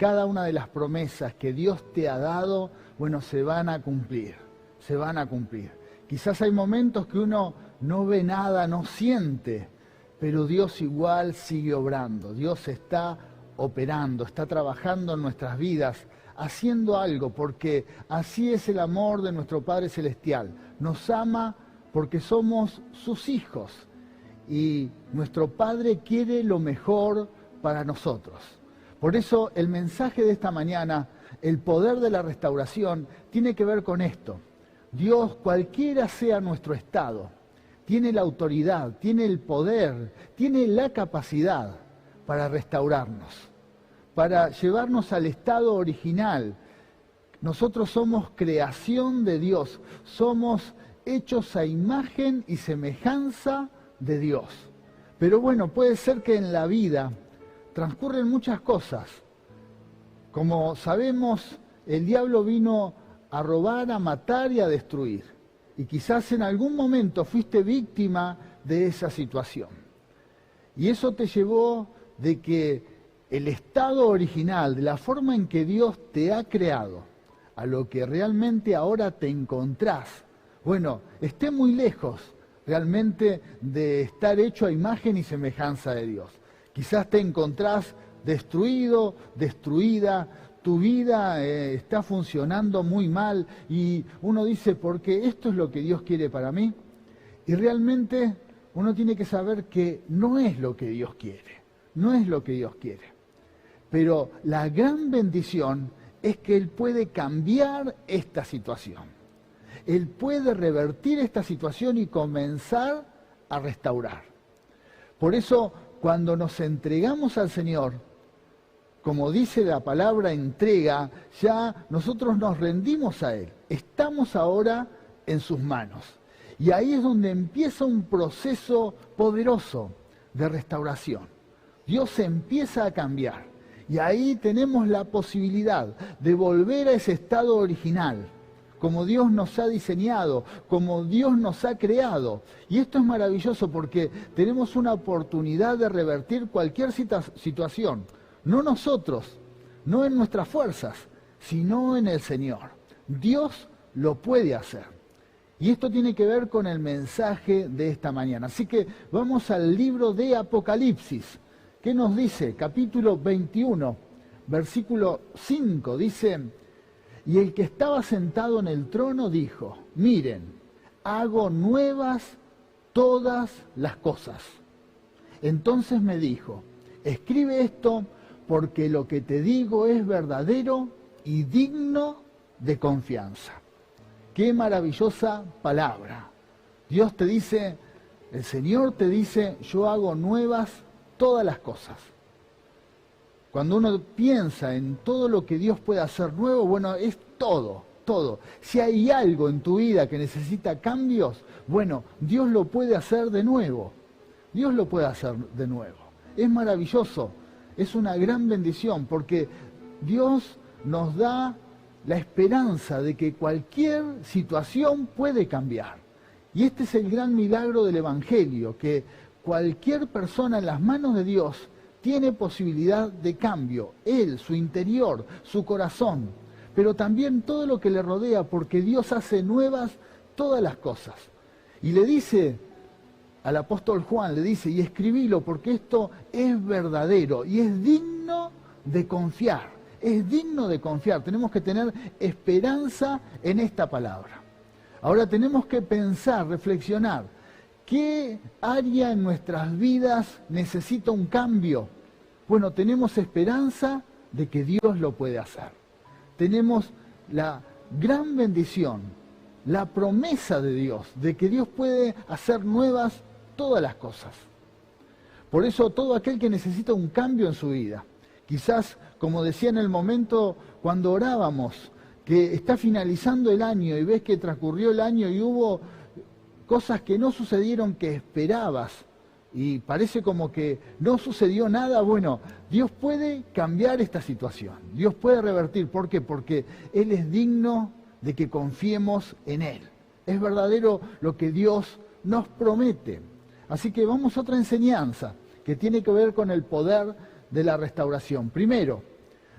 cada una de las promesas que Dios te ha dado, bueno, se van a cumplir, se van a cumplir. Quizás hay momentos que uno no ve nada, no siente, pero Dios igual sigue obrando. Dios está operando, está trabajando en nuestras vidas, haciendo algo, porque así es el amor de nuestro Padre Celestial. Nos ama porque somos sus hijos y nuestro Padre quiere lo mejor para nosotros. Por eso el mensaje de esta mañana, el poder de la restauración, tiene que ver con esto. Dios, cualquiera sea nuestro estado, tiene la autoridad, tiene el poder, tiene la capacidad para restaurarnos, para llevarnos al estado original. Nosotros somos creación de Dios, somos hechos a imagen y semejanza de Dios. Pero bueno, puede ser que en la vida transcurren muchas cosas. Como sabemos, el diablo vino a robar, a matar y a destruir. Y quizás en algún momento fuiste víctima de esa situación. Y eso te llevó de que el estado original, de la forma en que Dios te ha creado, a lo que realmente ahora te encontrás, bueno, esté muy lejos realmente de estar hecho a imagen y semejanza de Dios. Quizás te encontrás destruido, destruida, tu vida está funcionando muy mal y uno dice, ¿por qué esto es lo que Dios quiere para mí? Y realmente uno tiene que saber que no es lo que Dios quiere, no es lo que Dios quiere. Pero la gran bendición es que Él puede cambiar esta situación. Él puede revertir esta situación y comenzar a restaurar. Por eso, cuando nos entregamos al Señor, como dice la palabra entrega, ya nosotros nos rendimos a Él. Estamos ahora en sus manos. Y ahí es donde empieza un proceso poderoso de restauración. Dios empieza a cambiar. Y ahí tenemos la posibilidad de volver a ese estado original, como Dios nos ha diseñado, como Dios nos ha creado. Y esto es maravilloso porque tenemos una oportunidad de revertir cualquier situación. No nosotros, no en nuestras fuerzas, sino en el Señor. Dios lo puede hacer. Y esto tiene que ver con el mensaje de esta mañana. Así que vamos al libro de Apocalipsis. ¿Qué nos dice? Capítulo 21, versículo 5, dice: y el que estaba sentado en el trono dijo, miren, hago nuevas todas las cosas. Entonces me dijo, escribe esto porque lo que te digo es verdadero y digno de confianza. Qué maravillosa palabra. Dios te dice, el Señor te dice, yo hago nuevas todas las cosas. Cuando uno piensa en todo lo que Dios puede hacer nuevo, bueno, es todo, todo. Si hay algo en tu vida que necesita cambios, bueno, Dios lo puede hacer de nuevo. Dios lo puede hacer de nuevo. Es maravilloso, es una gran bendición, porque Dios nos da la esperanza de que cualquier situación puede cambiar. Y este es el gran milagro del Evangelio, que cualquier persona en las manos de Dios tiene posibilidad de cambio, él, su interior, su corazón, pero también todo lo que le rodea, porque Dios hace nuevas todas las cosas. Y le dice al apóstol Juan, le dice, y escribilo porque esto es verdadero y es digno de confiar, es digno de confiar. Tenemos que tener esperanza en esta palabra. Ahora tenemos que pensar, reflexionar, ¿qué área en nuestras vidas necesita un cambio? Bueno, tenemos esperanza de que Dios lo puede hacer. Tenemos la gran bendición, la promesa de Dios, de que Dios puede hacer nuevas todas las cosas. Por eso todo aquel que necesita un cambio en su vida, quizás, como decía en el momento cuando orábamos, que está finalizando el año y ves que transcurrió el año y hubo cosas que no sucedieron que esperabas y parece como que no sucedió nada, bueno, Dios puede cambiar esta situación, Dios puede revertir. ¿Por qué? Porque Él es digno de que confiemos en Él. Es verdadero lo que Dios nos promete. Así que vamos a otra enseñanza que tiene que ver con el poder de la restauración. Primero,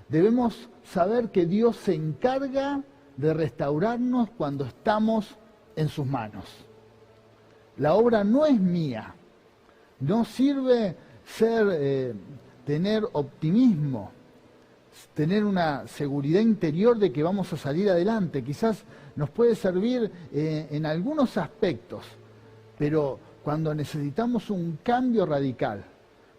Debemos saber que Dios se encarga de restaurarnos cuando estamos en sus manos. La obra no es mía. No sirve tener optimismo, tener una seguridad interior de que vamos a salir adelante. Quizás nos puede servir en algunos aspectos, pero cuando necesitamos un cambio radical,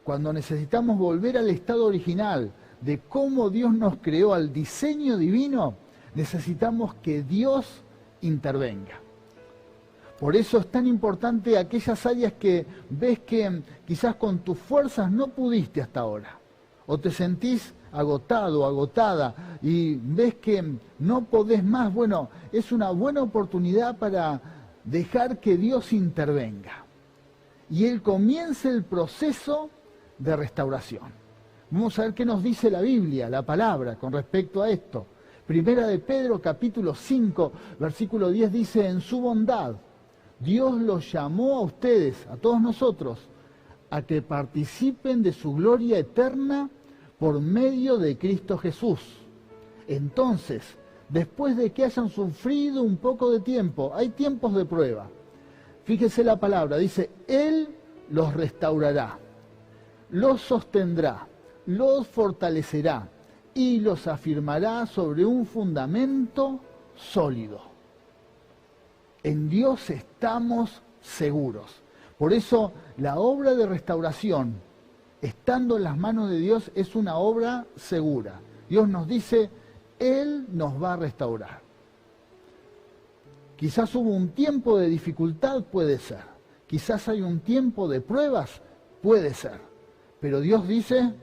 cuando necesitamos volver al estado original de cómo Dios nos creó, al diseño divino, necesitamos que Dios intervenga. Por eso es tan importante aquellas áreas que ves que quizás con tus fuerzas no pudiste hasta ahora, o te sentís agotado, agotada, y ves que no podés más. Bueno, es una buena oportunidad para dejar que Dios intervenga y Él comience el proceso de restauración. Vamos a ver qué nos dice la Biblia, la palabra, con respecto a esto. Primera de Pedro, capítulo 5, versículo 10 dice: en su bondad, Dios los llamó a ustedes, a todos nosotros, a que participen de su gloria eterna por medio de Cristo Jesús. Entonces, después de que hayan sufrido un poco de tiempo, hay tiempos de prueba. Fíjese la palabra, dice: Él los restaurará, los sostendrá, los fortalecerá y los afirmará sobre un fundamento sólido. En Dios estamos seguros. Por eso la obra de restauración, estando en las manos de Dios, es una obra segura. Dios nos dice: Él nos va a restaurar. Quizás hubo un tiempo de dificultad, puede ser. Quizás hay un tiempo de pruebas, puede ser. Pero Dios dice: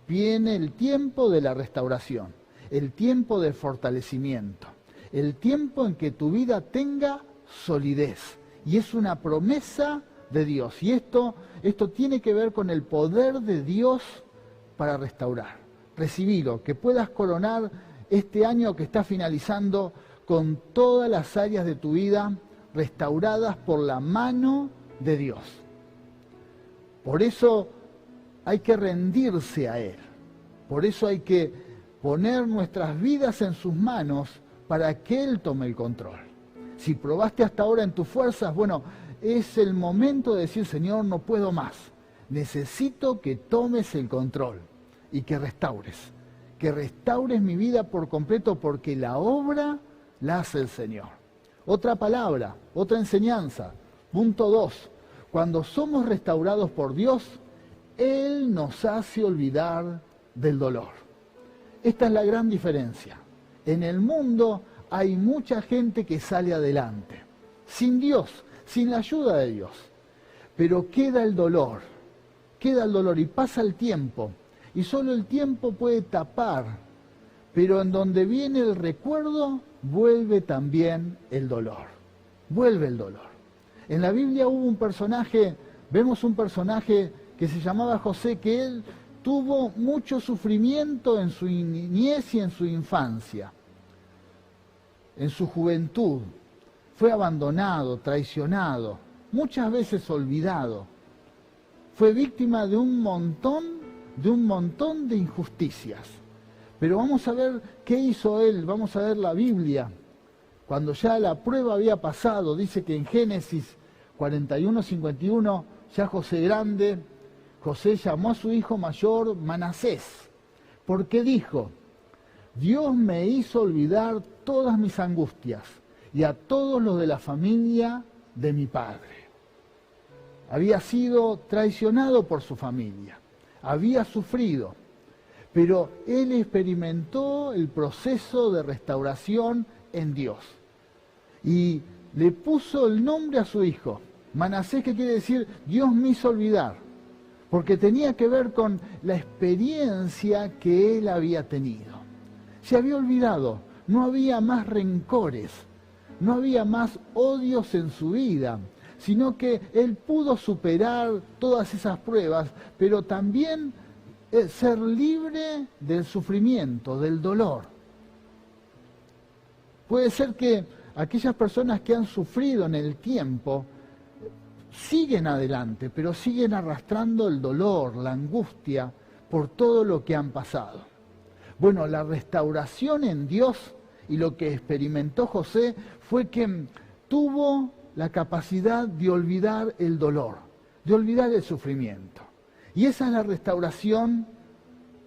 viene el tiempo de la restauración, el tiempo del fortalecimiento, el tiempo en que tu vida tenga solidez. Y es una promesa de Dios. Y esto tiene que ver con el poder de Dios para restaurar. Recibilo, que puedas coronar este año que está finalizando con todas las áreas de tu vida restauradas por la mano de Dios. Por eso hay que rendirse a Él. Por eso hay que poner nuestras vidas en sus manos para que Él tome el control. Si probaste hasta ahora en tus fuerzas, bueno, es el momento de decir: Señor, no puedo más. Necesito que tomes el control y que restaures mi vida por completo, porque la obra la hace el Señor. Otra palabra, otra enseñanza. Punto 2. Cuando somos restaurados por Dios, Él nos hace olvidar del dolor. Esta es la gran diferencia. En el mundo hay mucha gente que sale adelante, sin Dios, sin la ayuda de Dios. Pero queda el dolor y pasa el tiempo. Y solo el tiempo puede tapar, pero en donde viene el recuerdo, vuelve también el dolor. Vuelve el dolor. En la Biblia vemos un personaje que se llamaba José, que él tuvo mucho sufrimiento en su niñez y en su infancia. En su juventud, fue abandonado, traicionado, muchas veces olvidado. Fue víctima de un montón de injusticias. Pero vamos a ver qué hizo él, vamos a ver la Biblia. Cuando ya la prueba había pasado, dice que en Génesis 41:51, ya José grande, José llamó a su hijo mayor Manasés, porque dijo: Dios me hizo olvidar todas mis angustias y a todos los de la familia de mi padre. Había sido traicionado por su familia, había sufrido, pero él experimentó el proceso de restauración en Dios. Y le puso el nombre a su hijo, Manasés, que quiere decir Dios me hizo olvidar, porque tenía que ver con la experiencia que él había tenido. Se había olvidado, no había más rencores, no había más odios en su vida, sino que él pudo superar todas esas pruebas, pero también ser libre del sufrimiento, del dolor. Puede ser que aquellas personas que han sufrido en el tiempo siguen adelante, pero siguen arrastrando el dolor, la angustia por todo lo que han pasado. Bueno, la restauración en Dios y lo que experimentó José fue que tuvo la capacidad de olvidar el dolor, de olvidar el sufrimiento. Y esa es la restauración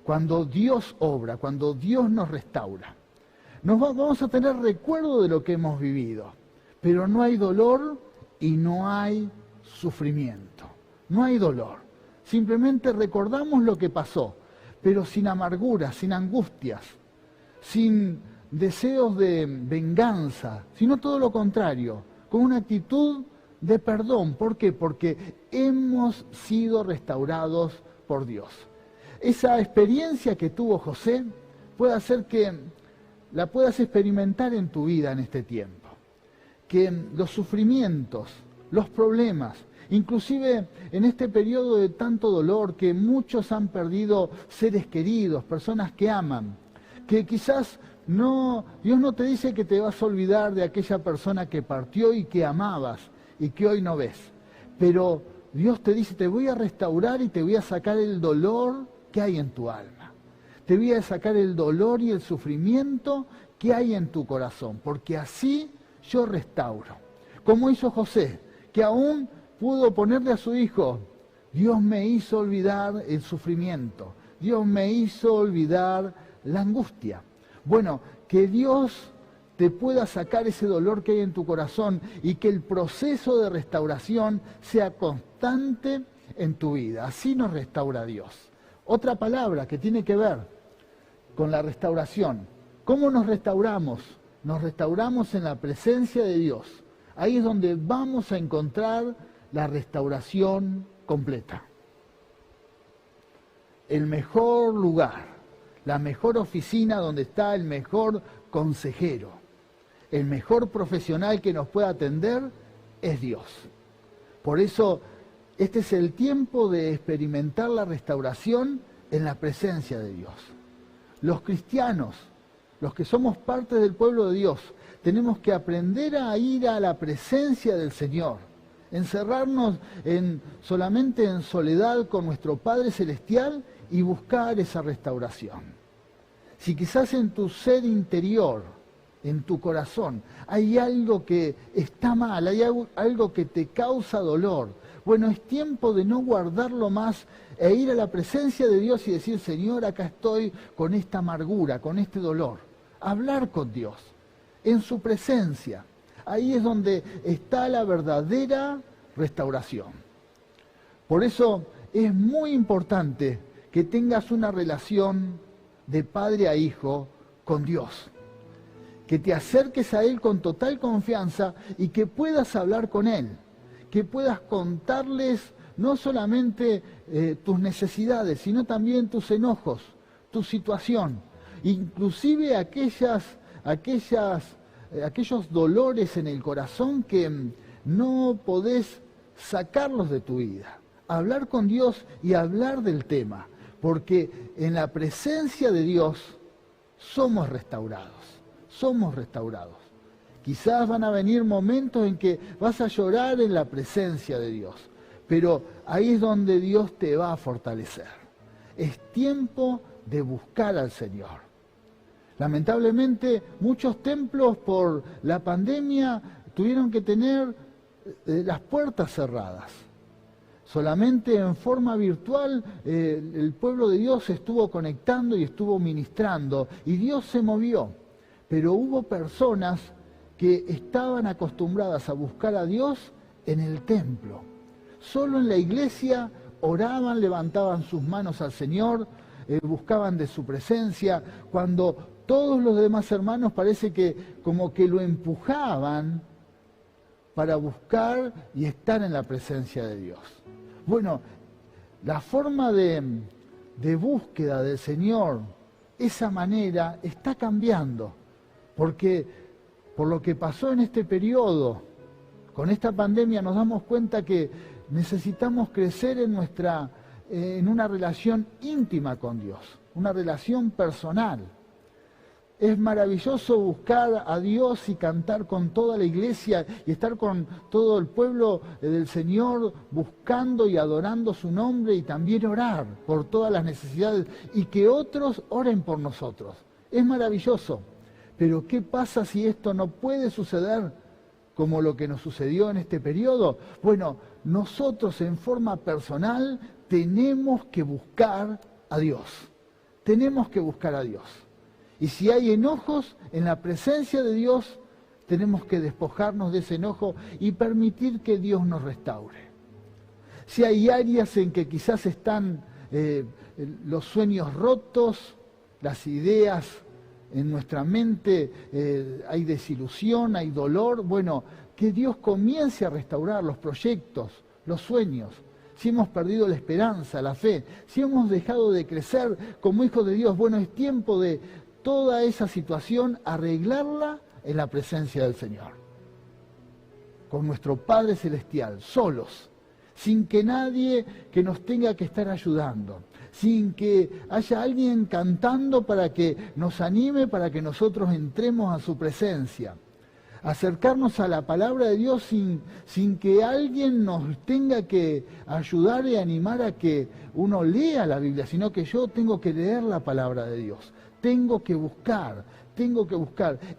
cuando Dios obra, cuando Dios nos restaura. Vamos a tener recuerdo de lo que hemos vivido, pero no hay dolor y no hay sufrimiento. No hay dolor. Simplemente recordamos lo que pasó, pero sin amarguras, sin angustias, sin deseos de venganza, sino todo lo contrario, con una actitud de perdón. ¿Por qué? Porque hemos sido restaurados por Dios. Esa experiencia que tuvo José puede hacer que la puedas experimentar en tu vida en este tiempo. Que los sufrimientos, los problemas, inclusive en este periodo de tanto dolor que muchos han perdido seres queridos, personas que aman, que quizás Dios no te dice que te vas a olvidar de aquella persona que partió y que amabas y que hoy no ves, pero Dios te dice, te voy a restaurar y te voy a sacar el dolor que hay en tu alma. Te voy a sacar el dolor y el sufrimiento que hay en tu corazón, porque así yo restauro. Como hizo José, que aún pudo ponerle a su hijo, Dios me hizo olvidar el sufrimiento, Dios me hizo olvidar la angustia. Bueno, que Dios te pueda sacar ese dolor que hay en tu corazón y que el proceso de restauración sea constante en tu vida. Así nos restaura Dios. Otra palabra que tiene que ver con la restauración. ¿Cómo nos restauramos? Nos restauramos en la presencia de Dios. Ahí es donde vamos a encontrar la restauración completa. El mejor lugar, la mejor oficina donde está el mejor consejero, el mejor profesional que nos pueda atender es Dios. Por eso, este es el tiempo de experimentar la restauración en la presencia de Dios. Los cristianos, los que somos parte del pueblo de Dios, tenemos que aprender a ir a la presencia del Señor, encerrarnos solamente en soledad con nuestro Padre Celestial y buscar esa restauración. Si quizás en tu ser interior, en tu corazón, hay algo que está mal, hay algo que te causa dolor, bueno, es tiempo de no guardarlo más e ir a la presencia de Dios y decir, Señor, acá estoy con esta amargura, con este dolor. Hablar con Dios, en su presencia. Ahí es donde está la verdadera restauración. Por eso es muy importante que tengas una relación de padre a hijo con Dios. Que te acerques a Él con total confianza y que puedas hablar con Él. Que puedas contarles no solamente tus necesidades, sino también tus enojos, tu situación. Inclusive aquellos dolores en el corazón que no podés sacarlos de tu vida. Hablar con Dios y hablar del tema, porque en la presencia de Dios somos restaurados, somos restaurados. Quizás van a venir momentos en que vas a llorar en la presencia de Dios, pero ahí es donde Dios te va a fortalecer. Es tiempo de buscar al Señor. Lamentablemente, muchos templos por la pandemia tuvieron que tener las puertas cerradas. Solamente en forma virtual el pueblo de Dios estuvo conectando y estuvo ministrando, y Dios se movió. Pero hubo personas que estaban acostumbradas a buscar a Dios en el templo. Solo en la iglesia oraban, levantaban sus manos al Señor, buscaban de su presencia, cuando todos los demás hermanos parece que como que lo empujaban para buscar y estar en la presencia de Dios. Bueno, la forma de búsqueda del Señor, esa manera está cambiando, porque por lo que pasó en este periodo, con esta pandemia, nos damos cuenta que necesitamos crecer en una relación íntima con Dios, una relación personal. Es maravilloso buscar a Dios y cantar con toda la iglesia y estar con todo el pueblo del Señor buscando y adorando su nombre y también orar por todas las necesidades y que otros oren por nosotros. Es maravilloso. Pero ¿qué pasa si esto no puede suceder como lo que nos sucedió en este periodo? Bueno, nosotros en forma personal tenemos que buscar a Dios. Tenemos que buscar a Dios. Y si hay enojos en la presencia de Dios, tenemos que despojarnos de ese enojo y permitir que Dios nos restaure. Si hay áreas en que quizás están los sueños rotos, las ideas en nuestra mente, hay desilusión, hay dolor, bueno, que Dios comience a restaurar los proyectos, los sueños. Si hemos perdido la esperanza, la fe, si hemos dejado de crecer como hijos de Dios, bueno, es tiempo de toda esa situación arreglarla en la presencia del Señor. Con nuestro Padre Celestial, solos, sin que nadie que nos tenga que estar ayudando, sin que haya alguien cantando para que nos anime, para que nosotros entremos a su presencia. Acercarnos a la palabra de Dios sin que alguien nos tenga que ayudar y animar a que uno lea la Biblia, sino que yo tengo que leer la palabra de Dios. Tengo que buscar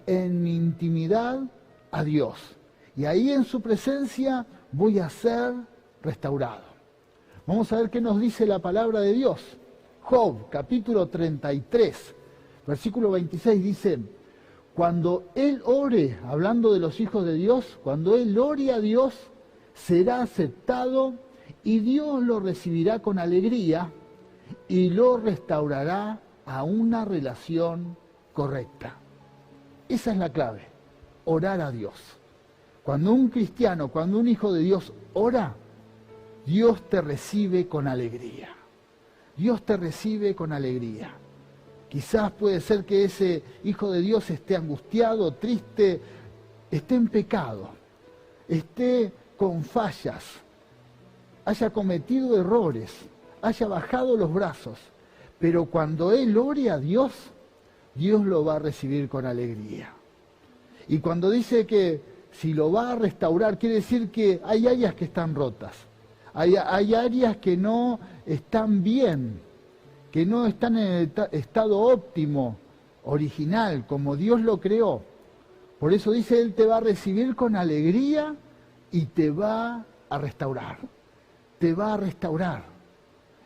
en mi intimidad a Dios. Y ahí en su presencia voy a ser restaurado. Vamos a ver qué nos dice la palabra de Dios. Job, capítulo 33, versículo 26 dice: cuando él ore, hablando de los hijos de Dios, cuando él ore a Dios, será aceptado y Dios lo recibirá con alegría y lo restaurará a una relación correcta. Esa es la clave, orar a Dios. Cuando un cristiano, cuando un hijo de Dios ora, Dios te recibe con alegría. Dios te recibe con alegría. Quizás puede ser que ese hijo de Dios esté angustiado, triste, esté en pecado, esté con fallas, haya cometido errores, haya bajado los brazos. Pero cuando él ore a Dios, Dios lo va a recibir con alegría. Y cuando dice que si lo va a restaurar, quiere decir que hay áreas que están rotas. Hay áreas que no están bien, que no están en el estado óptimo, original, como Dios lo creó. Por eso dice, Él te va a recibir con alegría y te va a restaurar. Te va a restaurar.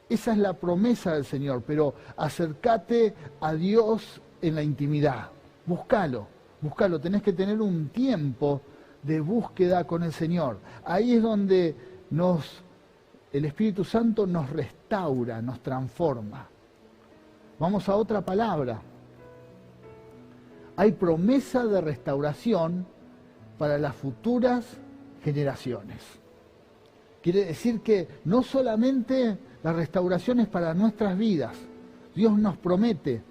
Esa es la promesa del Señor, pero acércate a Dios en la intimidad. Búscalo, tenés que tener un tiempo de búsqueda con el Señor. Ahí es donde el Espíritu Santo nos restaura, nos transforma. Vamos a otra palabra. Hay promesa de restauración para las futuras generaciones. Quiere decir que no solamente la restauración es para nuestras vidas. Dios nos promete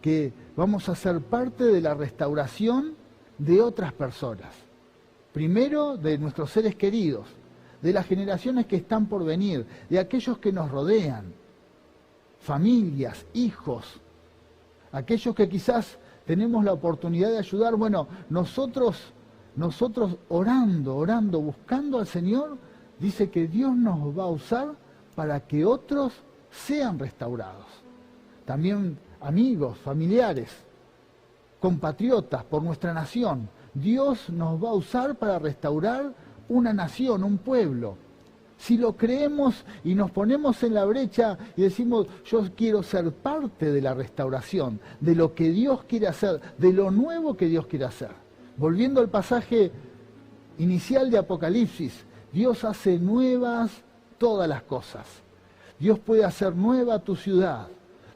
que vamos a ser parte de la restauración de otras personas. Primero, de nuestros seres queridos, de las generaciones que están por venir, de aquellos que nos rodean, familias, hijos, aquellos que quizás tenemos la oportunidad de ayudar. Bueno, nosotros orando, buscando al Señor, dice que Dios nos va a usar para que otros sean restaurados. También amigos, familiares, compatriotas por nuestra nación. Dios nos va a usar para restaurar una nación, un pueblo. Si lo creemos y nos ponemos en la brecha y decimos, yo quiero ser parte de la restauración, de lo que Dios quiere hacer, de lo nuevo que Dios quiere hacer. Volviendo al pasaje inicial de Apocalipsis, Dios hace nuevas todas las cosas. Dios puede hacer nueva tu ciudad.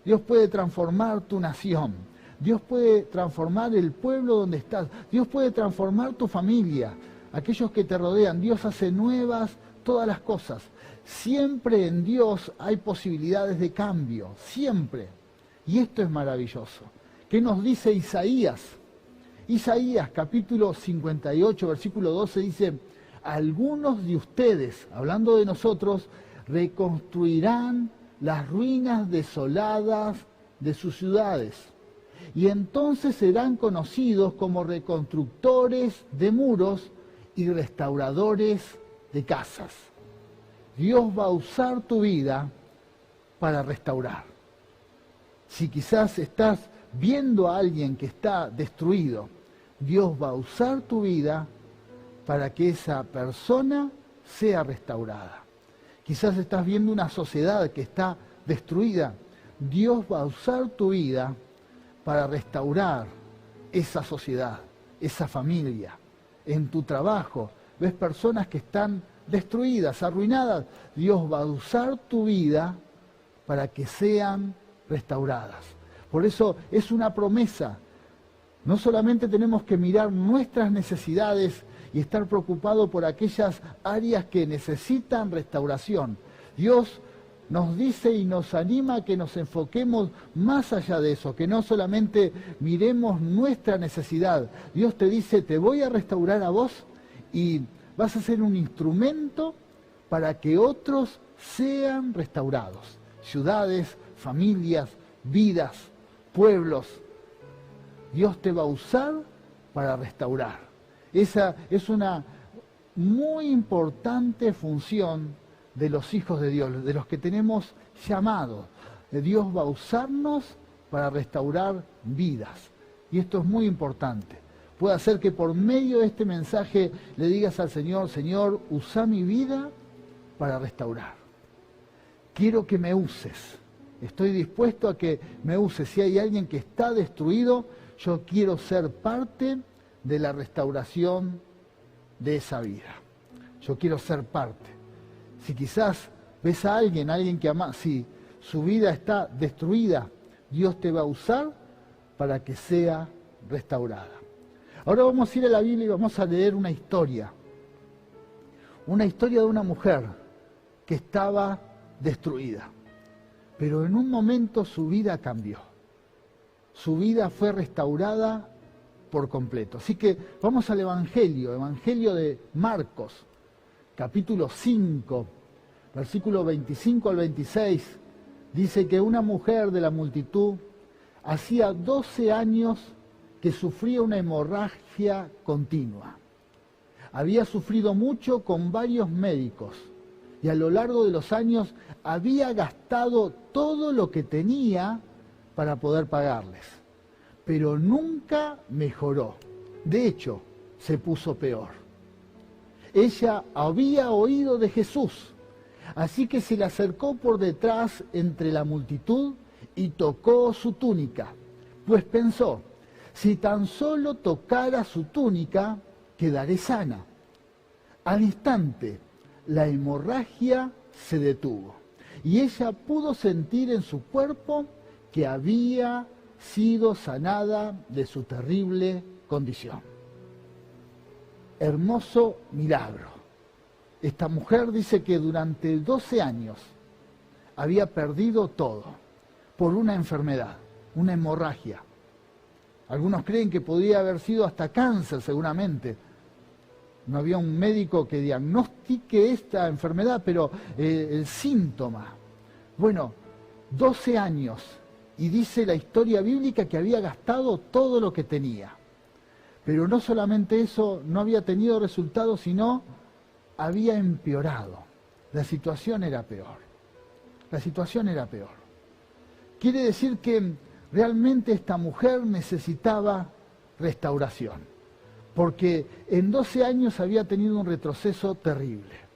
Dios puede transformar tu nación. Dios puede transformar el pueblo donde estás. Dios puede transformar tu familia, aquellos que te rodean. Dios hace nuevas todas las cosas. Siempre en Dios hay posibilidades de cambio, siempre. Y esto es maravilloso. ¿Qué nos dice Isaías? Isaías capítulo 58, versículo 12 dice: algunos de ustedes, hablando de nosotros, reconstruirán las ruinas desoladas de sus ciudades y entonces serán conocidos como reconstructores de muros y restauradores de casas. Dios va a usar tu vida para restaurar. Si quizás estás viendo a alguien que está destruido, Dios va a usar tu vida para que esa persona sea restaurada. Quizás estás viendo una sociedad que está destruida. Dios va a usar tu vida para restaurar esa sociedad, esa familia. En tu trabajo ves personas que están destruidas, arruinadas. Dios va a usar tu vida para que sean restauradas. Por eso es una promesa. No solamente tenemos que mirar nuestras necesidades y estar preocupados por aquellas áreas que necesitan restauración. Dios nos dice y nos anima a que nos enfoquemos más allá de eso, que no solamente miremos nuestra necesidad. Dios te dice, te voy a restaurar a vos y vas a ser un instrumento para que otros sean restaurados. Ciudades, familias, vidas, pueblos. Dios te va a usar para restaurar. Esa es una muy importante función de los hijos de Dios, de los que tenemos llamados. Dios va a usarnos para restaurar vidas. Y esto es muy importante. Puede hacer que por medio de este mensaje le digas al Señor, Señor, usa mi vida para restaurar. Quiero que me uses. Estoy dispuesto a que me uses. Si hay alguien que está destruido, yo quiero ser parte de la restauración de esa vida. Yo quiero ser parte. Si quizás ves a alguien que ama, si su vida está destruida, Dios te va a usar para que sea restaurada. Ahora vamos a ir a la Biblia y vamos a leer una historia. Una historia de una mujer que estaba destruida. Pero en un momento su vida cambió. Su vida fue restaurada por completo. Así que vamos al Evangelio de Marcos, capítulo 5, versículo 25 al 26. Dice que una mujer de la multitud hacía 12 años que sufría una hemorragia continua. Había sufrido mucho con varios médicos y a lo largo de los años había gastado todo lo que tenía para poder pagarles. Pero nunca mejoró. De hecho, se puso peor. Ella había oído de Jesús, así que se le acercó por detrás entre la multitud y tocó su túnica, pues pensó, si tan solo tocara su túnica, quedaré sana. Al instante, la hemorragia se detuvo y ella pudo sentir en su cuerpo que había sido sanada de su terrible condición. Hermoso milagro. Esta mujer dice que durante 12 años había perdido todo por una enfermedad, una hemorragia. Algunos creen que podría haber sido hasta cáncer seguramente. No había un médico que diagnostique esta enfermedad, pero el síntoma. Bueno, 12 años. Y dice la historia bíblica que había gastado todo lo que tenía. Pero no solamente eso, no había tenido resultados, sino había empeorado. La situación era peor. La situación era peor. Quiere decir que realmente esta mujer necesitaba restauración. Porque en 12 años había tenido un retroceso terrible.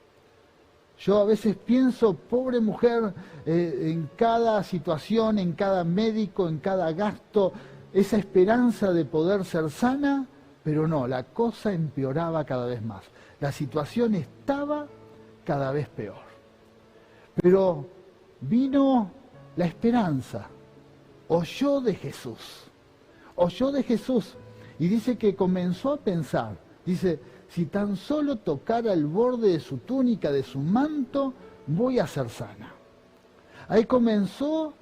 Yo a veces pienso, pobre mujer, en cada situación, en cada médico, en cada gasto, esa esperanza de poder ser sana, pero no, la cosa empeoraba cada vez más. La situación estaba cada vez peor. Pero vino la esperanza, oyó de Jesús y dice que comenzó a pensar, dice, si tan solo tocara el borde de su túnica, de su manto, voy a ser sana. Ahí comenzó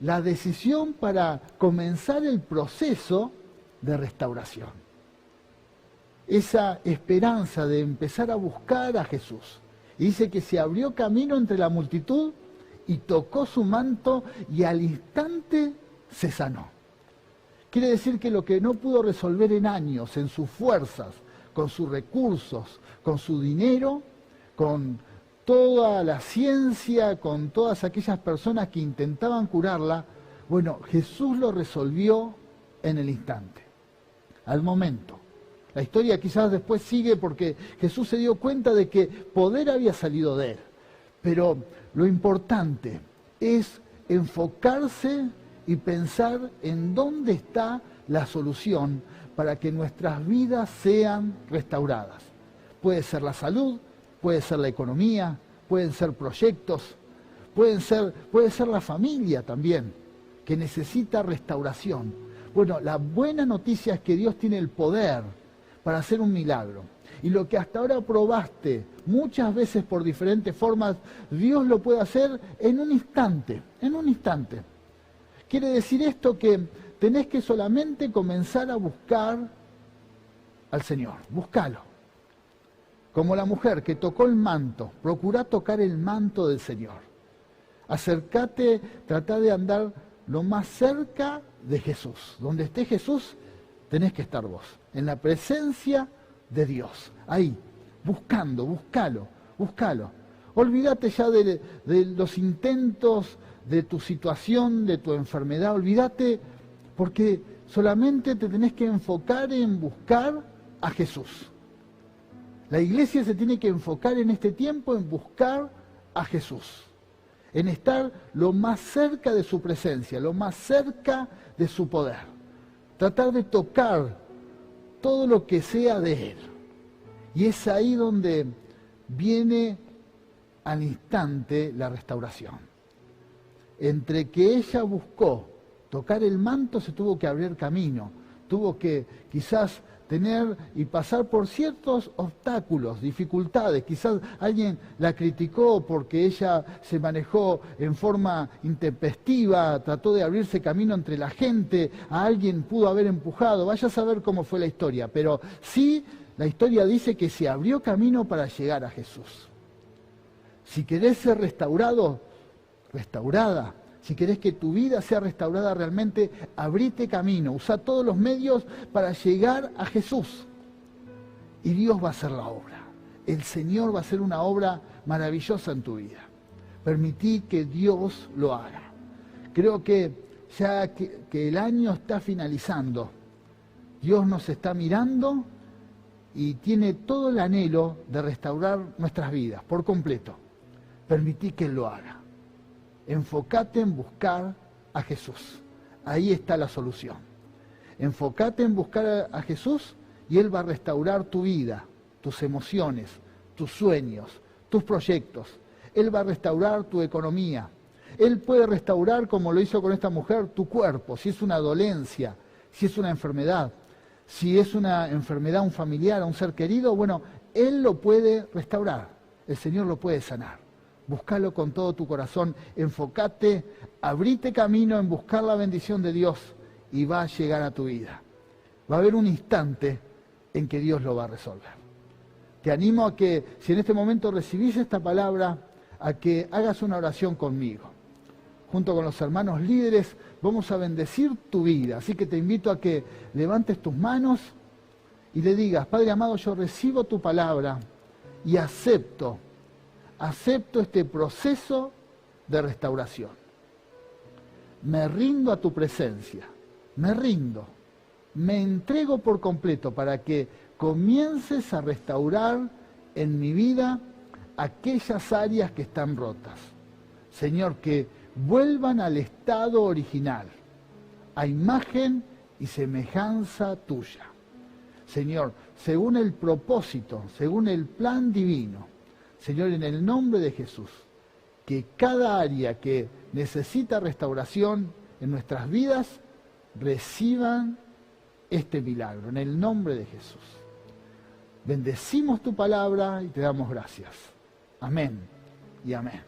la decisión para comenzar el proceso de restauración. Esa esperanza de empezar a buscar a Jesús. Y dice que se abrió camino entre la multitud y tocó su manto y al instante se sanó. Quiere decir que lo que no pudo resolver en años, en sus fuerzas, con sus recursos, con su dinero, con toda la ciencia, con todas aquellas personas que intentaban curarla, bueno, Jesús lo resolvió en el instante, al momento. La historia quizás después sigue porque Jesús se dio cuenta de que poder había salido de él. Pero lo importante es enfocarse y pensar en dónde está la solución para que nuestras vidas sean restauradas. Puede ser la salud, puede ser la economía, pueden ser proyectos, puede ser la familia también, que necesita restauración. Bueno, la buena noticia es que Dios tiene el poder para hacer un milagro. Y lo que hasta ahora probaste muchas veces por diferentes formas, Dios lo puede hacer en un instante, en un instante. Quiere decir esto que tenés que solamente comenzar a buscar al Señor, búscalo. Como la mujer que tocó el manto, procurá tocar el manto del Señor. Acércate, tratá de andar lo más cerca de Jesús. Donde esté Jesús, tenés que estar vos, en la presencia de Dios. Ahí, buscando, búscalo. Olvídate ya de los intentos de tu situación, de tu enfermedad. Olvídate, porque solamente te tenés que enfocar en buscar a Jesús. La iglesia se tiene que enfocar en este tiempo en buscar a Jesús, en estar lo más cerca de su presencia, lo más cerca de su poder. Tratar de tocar todo lo que sea de Él. Y es ahí donde viene al instante la restauración. Entre que ella buscó tocar el manto, se tuvo que abrir camino, tuvo que quizás tener y pasar por ciertos obstáculos, dificultades. Quizás alguien la criticó porque ella se manejó en forma intempestiva, trató de abrirse camino entre la gente, a alguien pudo haber empujado. Vaya a saber cómo fue la historia, pero sí la historia dice que se abrió camino para llegar a Jesús. Si querés ser restaurado, restaurada, si querés que tu vida sea restaurada realmente, abrite camino, usa todos los medios para llegar a Jesús. Y Dios va a hacer la obra. El Señor va a hacer una obra maravillosa en tu vida. Permití que Dios lo haga. Creo que ya que el año está finalizando, Dios nos está mirando y tiene todo el anhelo de restaurar nuestras vidas por completo. Permití que Él lo haga. Enfócate en buscar a Jesús. Ahí está la solución. Enfócate en buscar a Jesús y Él va a restaurar tu vida, tus emociones, tus sueños, tus proyectos. Él va a restaurar tu economía. Él puede restaurar, como lo hizo con esta mujer, tu cuerpo, si es una dolencia, si es una enfermedad, si es una enfermedad a un familiar, a un ser querido, bueno, Él lo puede restaurar. El Señor lo puede sanar. Búscalo con todo tu corazón, enfócate, abrite camino en buscar la bendición de Dios y va a llegar a tu vida. Va a haber un instante en que Dios lo va a resolver. Te animo a que, si en este momento recibís esta palabra, a que hagas una oración conmigo. Junto con los hermanos líderes vamos a bendecir tu vida. Así que te invito a que levantes tus manos y le digas, Padre amado, yo recibo tu palabra y acepto este proceso de restauración. Me rindo a tu presencia, me rindo, me entrego por completo para que comiences a restaurar en mi vida aquellas áreas que están rotas. Señor, que vuelvan al estado original, a imagen y semejanza tuya. Señor, según el propósito, según el plan divino. Señor, en el nombre de Jesús, que cada área que necesita restauración en nuestras vidas, reciban este milagro, en el nombre de Jesús. Bendecimos tu palabra y te damos gracias. Amén y amén.